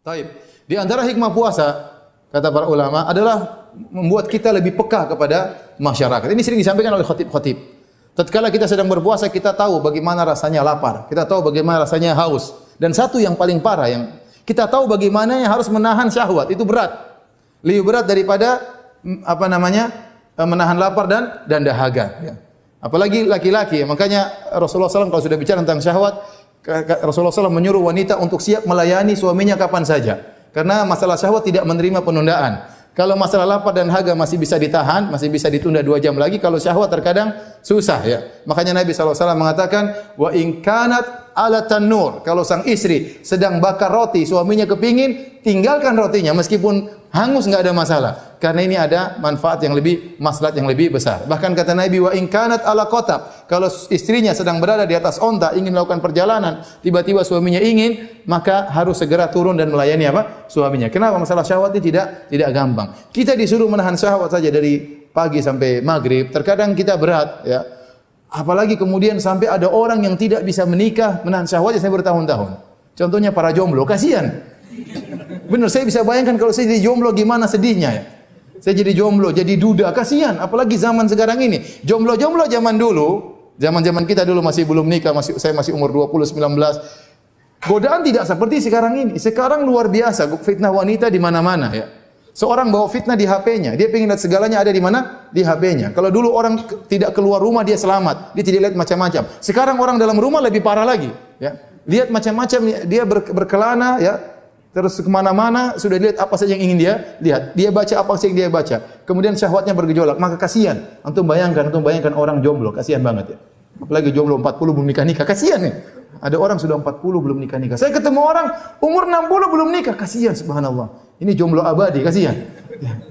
Taib. Di antara hikmah puasa, kata para ulama, adalah membuat kita lebih peka kepada masyarakat. Ini sering disampaikan oleh khatib-khatib. Tatkala kita sedang berpuasa, kita tahu bagaimana rasanya lapar, kita tahu bagaimana rasanya haus. Dan satu yang paling parah, yang kita tahu bagaimana yang harus menahan syahwat, itu berat. Lebih berat daripada menahan lapar dan dahaga. Ya. Apalagi laki-laki. Makanya Rasulullah SAW kalau sudah bicara tentang syahwat, Rasulullah SAW menyuruh wanita untuk siap melayani suaminya kapan saja. Karena masalah syahwat tidak menerima penundaan. Kalau masalah lapar dan dahaga masih bisa ditahan, masih bisa ditunda 2 jam lagi. Kalau syahwat terkadang susah ya. Makanya Nabi SAW mengatakan, wa in kanat ala tanur. Kalau sang istri sedang bakar roti, suaminya kepingin, tinggalkan rotinya meskipun hangus, enggak ada masalah. Karena ini ada manfaat yang lebih, maslahat yang lebih besar. Bahkan kata Nabi, wa in kanat ala qatab. Kalau istrinya sedang berada di atas onta, ingin melakukan perjalanan, tiba-tiba suaminya ingin, maka harus segera turun dan melayani suaminya. Kenapa? Masalah syahwat ini tidak gampang. Kita disuruh menahan syahwat saja dari pagi sampai maghrib. Terkadang kita berat ya. Apalagi kemudian sampai ada orang yang tidak bisa menikah, menahan syahwatnya sampai bertahun-tahun. Contohnya para jomblo, kasihan. Benar, saya bisa bayangkan kalau saya jadi jomblo gimana sedihnya ya. Saya jadi jomblo, jadi duda, kasihan. Apalagi zaman sekarang ini. Jomblo-jomblo zaman dulu, zaman-zaman kita dulu masih belum nikah, saya masih umur 20, 19. Godaan tidak seperti sekarang ini. Sekarang luar biasa, fitnah wanita di mana-mana ya. Seorang bawa fitnah di HP-nya, dia pengen lihat segalanya ada di mana? Di HP-nya. Kalau dulu orang tidak keluar rumah dia selamat, dia tidak lihat macam-macam. Sekarang orang dalam rumah lebih parah lagi, ya. Lihat macam-macam, dia berkelana, ya. Terus kemana-mana sudah lihat apa saja yang ingin dia lihat. Dia baca apa saja yang dia baca. Kemudian syahwatnya bergejolak. Maka kasihan. Antum bayangkan orang jomblo, kasihan banget ya. Apalagi jomblo 40 belum nikah-nikah, kasihan ya. Ada orang sudah 40 belum nikah-nikah. Saya ketemu orang umur 60 belum nikah, kasihan subhanallah. Ini jomblo abadi, kasihan.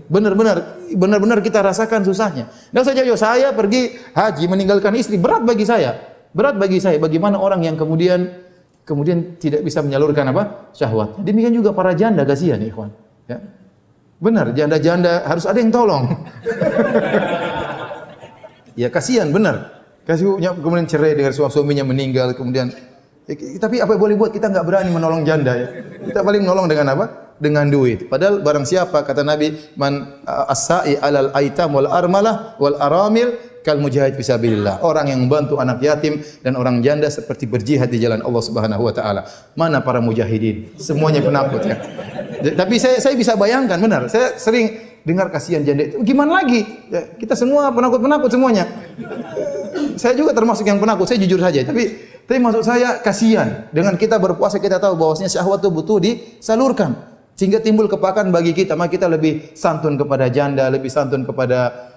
Benar-benar kita rasakan susahnya. Dan saja saya pergi haji meninggalkan istri, berat bagi saya. Berat bagi saya bagaimana orang yang kemudian tidak bisa menyalurkan syahwat. Demikian juga para janda, kasihan ya, ikhwan. Ya. Benar, janda-janda harus ada yang tolong. Ya kasihan, benar. Kemudian cerai dengan suaminya meninggal, kemudian tapi apa yang boleh buat, kita enggak berani menolong janda ya. Kita paling menolong dengan apa? Dengan duit. Padahal barang siapa, kata Nabi, man as-sa'i 'alal aitam wal armalah wal aramil kal mujahid fisabilillah. Orang yang membantu anak yatim dan orang janda seperti berjihad di jalan Allah Subhanahu wa taala. Mana para mujahidin? Semuanya penakut ya. Tapi saya bisa bayangkan, benar. Saya sering dengar kasihan janda itu. Gimana lagi? Ya, kita semua penakut-penakut semuanya. Saya juga termasuk yang penakut, saya jujur saja. Tapi maksud saya kasihan. Dengan kita berpuasa kita tahu bahwasanya syahwat itu butuh disalurkan. Sehingga timbul kepekaan bagi kita. Maka kita lebih santun kepada janda, lebih santun kepada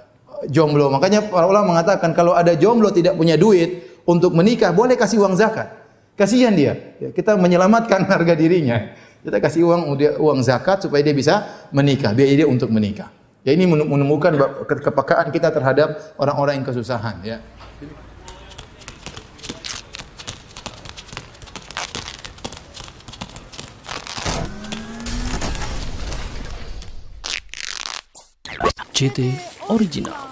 jomblo. Makanya para ulama mengatakan kalau ada jomblo tidak punya duit untuk menikah, boleh kasih uang zakat. Kasihan dia. Ya, kita menyelamatkan harga dirinya. Kita kasih uang zakat supaya dia bisa menikah, biaya dia untuk menikah. Ya ini menemukan kepekaan kita terhadap orang-orang yang kesusahan ya. JT Original.